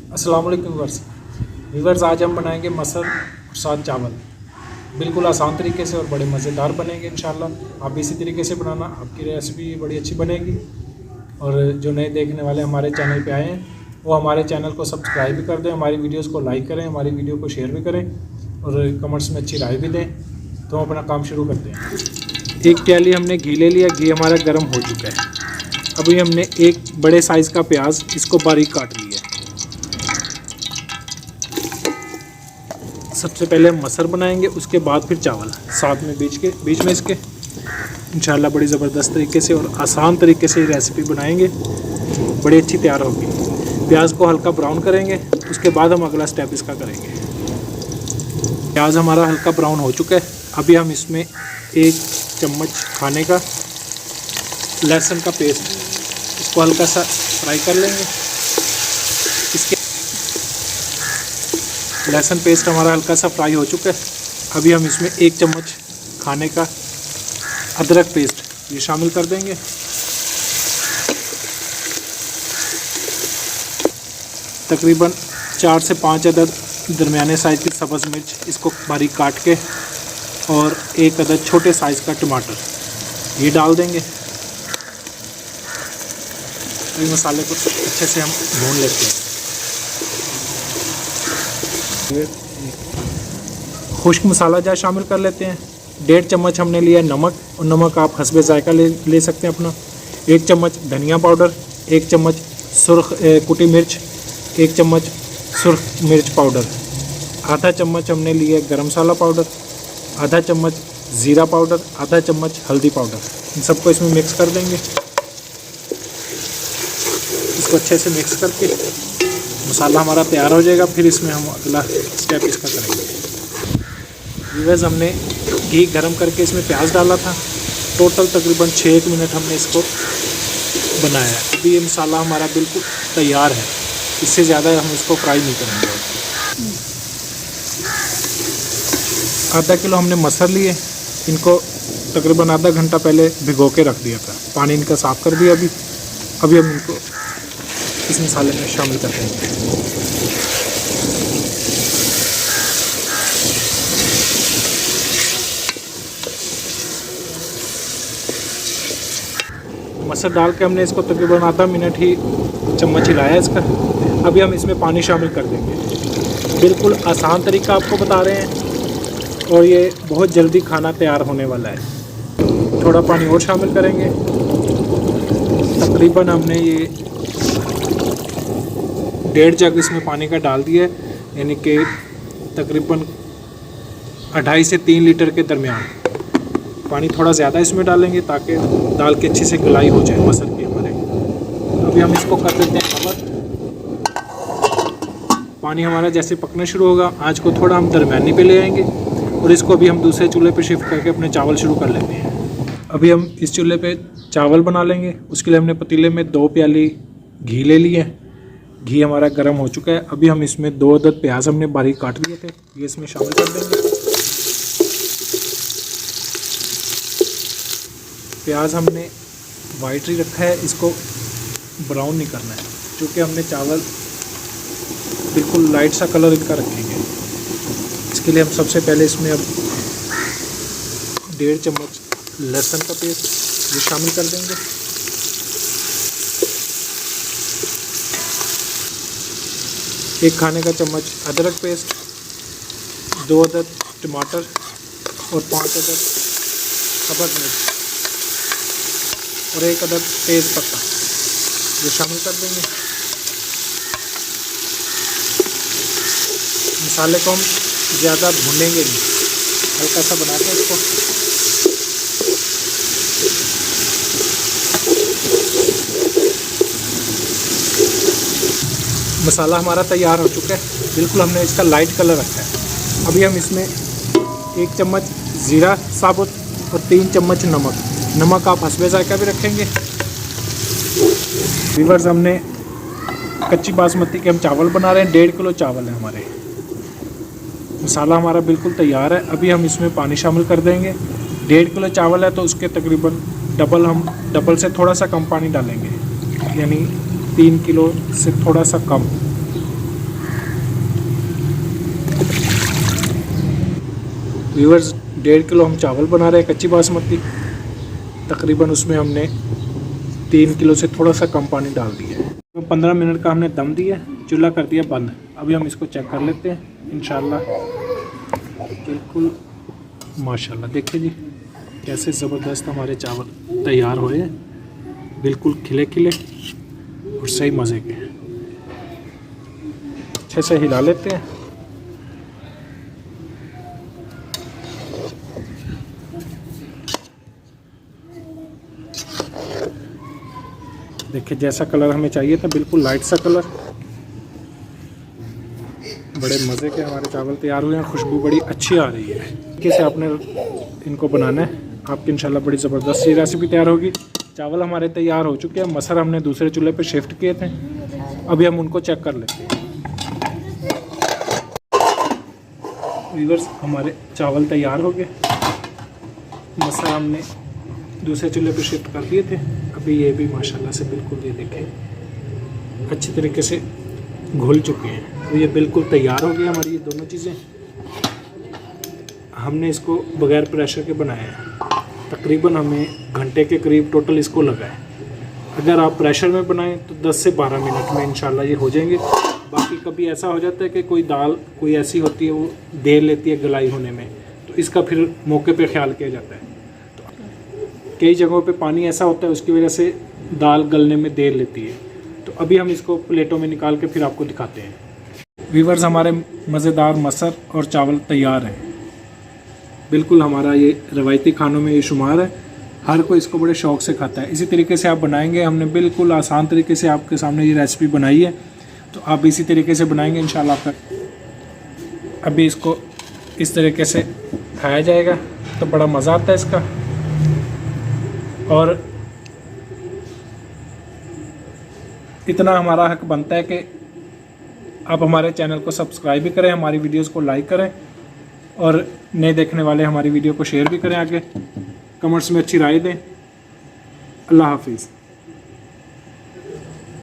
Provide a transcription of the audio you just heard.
अस्सलाम वालेकुम व्यूअर्स, आज हम बनाएंगे मटर और साथ चावल। बिल्कुल आसान तरीके से और बड़े मज़ेदार बनेंगे इंशाल्लाह। आप भी इसी तरीके से बनाना, आपकी रेसिपी बड़ी अच्छी बनेगी। और जो नए देखने वाले हमारे चैनल पे आए हैं वो हमारे चैनल को सब्सक्राइब भी कर दें, हमारी वीडियोस को लाइक करें, हमारी वीडियो को शेयर भी करें और कमेंट्स में अच्छी राय भी दें। तो हम अपना काम शुरू करते हैं। एक प्याली हमने घी ले लिया, घी हमारा गर्म हो चुका है। अभी हमने एक बड़े साइज़ का प्याज इसको बारीक काट लिया है। सबसे पहले हम मटर बनाएंगे, उसके बाद फिर चावल साथ में बीच में इसके इंशाल्लाह बड़ी ज़बरदस्त तरीके से और आसान तरीके से रेसिपी बनाएंगे, बड़ी अच्छी तैयार होगी। प्याज को हल्का ब्राउन करेंगे, उसके बाद हम अगला स्टेप इसका करेंगे। प्याज हमारा हल्का ब्राउन हो चुका है। अभी हम इसमें 1 चम्मच खाने का लहसुन का पेस्ट, इसको हल्का सा फ्राई कर लेंगे। इसके लहसुन पेस्ट हमारा हल्का सा फ्राई हो चुका है। अभी हम इसमें 1 चम्मच खाने का अदरक पेस्ट ये शामिल कर देंगे। तकरीबन 4 से 5 अदद दरमियाने साइज़ की सब्ज़ मिर्च, इसको बारीक काट के, और 1 अदद छोटे साइज़ का टमाटर ये डाल देंगे। इस मसाले को अच्छे से हम भून लेते हैं। खुश्क मसाला जा शामिल कर लेते हैं। 1.5 चम्मच हमने लिया नमक, और नमक आप हस्बे जायका ले सकते हैं अपना। 1 चम्मच धनिया पाउडर, 1 चम्मच सुर्ख कुटी मिर्च, 1 चम्मच सुर्ख मिर्च पाउडर, आधा चम्मच हमने लिया गरम मसाला पाउडर, आधा चम्मच ज़ीरा पाउडर, आधा चम्मच हल्दी पाउडर। इन सबको इसमें मिक्स कर देंगे। इसको अच्छे से मिक्स करके मसाला हमारा तैयार हो जाएगा। फिर इसमें हम अगला स्टेप इसका करेंगे। व्यूअर्स, हमने घी गरम करके इसमें प्याज डाला था। टोटल तकरीबन 6 मिनट हमने इसको बनाया है। अभी ये मसाला हमारा बिल्कुल तैयार है, इससे ज़्यादा हम इसको फ्राई नहीं करेंगे। आधा किलो हमने मटर लिए, इनको तकरीबन आधा घंटा पहले भिगो के रख दिया था। पानी इनका साफ़ कर दिया। अभी हम इनको इस मसाले में शामिल कर देंगे। मटर डाल के हमने इसको तकरीबन आधा मिनट ही चम्मच हिलाया इसका। अभी हम इसमें पानी शामिल कर देंगे। बिल्कुल आसान तरीका आपको बता रहे हैं और ये बहुत जल्दी खाना तैयार होने वाला है। थोड़ा पानी और शामिल करेंगे। तकरीबन हमने ये 1.5 जग इसमें पानी का डाल दिया है, यानी कि तकरीबन 2.5 से 3 लीटर के दरमियान। पानी थोड़ा ज़्यादा इसमें डालेंगे ताकि दाल की अच्छी से गलाई हो जाए मटर की हमारे। अभी हम इसको कर देते हैं कवर। पानी हमारा जैसे पकना शुरू होगा, आँच को थोड़ा हम दरमियानी पे ले आएंगे और इसको अभी हम दूसरे चूल्हे पे शिफ्ट करके अपने चावल शुरू कर लेते हैं। अभी हम इस चूल्हे पे चावल बना लेंगे। उसके लिए हमने पतीले में 2 प्याली घी ले लिए हैं। घी हमारा गर्म हो चुका है। अभी हम इसमें 2 अदद प्याज हमने बारीक काट लिए थे, ये इसमें शामिल कर देंगे। प्याज हमने वाइट ही रखा है, इसको ब्राउन नहीं करना है, क्योंकि हमने चावल बिल्कुल लाइट सा कलर इनका रखेंगे। इसके लिए हम सबसे पहले इसमें अब 1.5 चम्मच लहसुन का पेस्ट ये शामिल कर देंगे। एक खाने का चम्मच अदरक पेस्ट, 2 अदद टमाटर और 5 अदद सब्ज़ मिर्च और 1 अदद तेज़ पत्ता ये शामिल कर देंगे। मसाले को हम ज़्यादा भूनेंगे नहीं, हल्का सा बना के इसको। मसाला हमारा तैयार हो चुका है। बिल्कुल हमने इसका लाइट कलर रखा है। अभी हम इसमें 1 चम्मच ज़ीरा साबुत और 3 चम्मच नमक आप हस्बे जायका भी रखेंगे। व्यूअर्स, हमने कच्ची बासमती के हम चावल बना रहे हैं। 1.5 किलो चावल है हमारे। मसाला हमारा बिल्कुल तैयार है। अभी हम इसमें पानी शामिल कर देंगे। 1.5 किलो चावल है तो उसके तकरीबन डबल से थोड़ा सा कम पानी डालेंगे, यानी 3 किलो से थोड़ा सा कम। व्यूअर्स 1.5 किलो हम चावल बना रहे हैं कच्ची बासमती। तकरीबन उसमें हमने 3 किलो से थोड़ा सा कम पानी डाल दिया है। तो 15 मिनट का हमने दम दिया, चूल्हा कर दिया बंद। अभी हम इसको चेक कर लेते हैं इंशाल्लाह। बिल्कुल माशाल्लाह, देखिए जी कैसे ज़बरदस्त हमारे चावल तैयार हुए हैं, बिल्कुल खिले खिले और सही मज़े के। अच्छे से हिला लेते हैं। देखिए जैसा कलर हमें चाहिए था, बिल्कुल लाइट सा कलर। बड़े मज़े के हमारे चावल तैयार हुए हैं, खुशबू बड़ी अच्छी आ रही है। कैसे आपने इनको बनाना है, आपकी इंशाल्लाह बड़ी ज़बरदस्त ये रेसिपी तैयार होगी। चावल हमारे तैयार हो चुके हैं, मसर हमने दूसरे चूल्हे पे शिफ्ट किए थे। अभी हम उनको चेक कर लेते हैं। व्यूअर्स हमारे चावल तैयार हो गए, मसर हमने दूसरे चूल्हे पे शिफ्ट कर दिए थे। अभी ये भी माशाल्लाह से बिल्कुल ये देखें अच्छी तरीके से घुल चुके हैं। तो ये बिल्कुल तैयार हो गई हमारी ये दोनों चीज़ें। हमने इसको बग़ैर प्रेशर के बनाया है। तकरीबन हमें घंटे के करीब टोटल इसको लगा है। अगर आप प्रेशर में बनाएं तो 10 से 12 मिनट में इंशाल्लाह ये हो जाएंगे। बाकी कभी ऐसा हो जाता है कि कोई दाल कोई ऐसी होती है वो देर लेती है गलाई होने में, तो इसका फिर मौके पे ख्याल किया जाता है। तो कई जगहों पे पानी ऐसा होता है उसकी वजह से दाल गलने में देर लेती है। तो अभी हम इसको प्लेटों में निकाल के फिर आपको दिखाते हैं। व्यूअर्स हमारे मज़ेदार मसर और चावल तैयार हैं। बिल्कुल हमारा ये रवायती खानों में ये शुमार है। हर कोई इसको बड़े शौक़ से खाता है। इसी तरीके से आप बनाएंगे, हमने बिल्कुल आसान तरीके से आपके सामने ये रेसिपी बनाई है, तो आप इसी तरीके से बनाएंगे इंशाल्लाह। आपका अभी इसको इस तरीके से खाया जाएगा तो बड़ा मज़ा आता है इसका। और इतना हमारा हक बनता है कि आप हमारे चैनल को सब्सक्राइब भी करें, हमारी वीडियोस को लाइक करें और नए देखने वाले हमारी वीडियो को शेयर भी करें। आगे कमेंट्स में अच्छी राय दें। अल्लाह हाफिज़।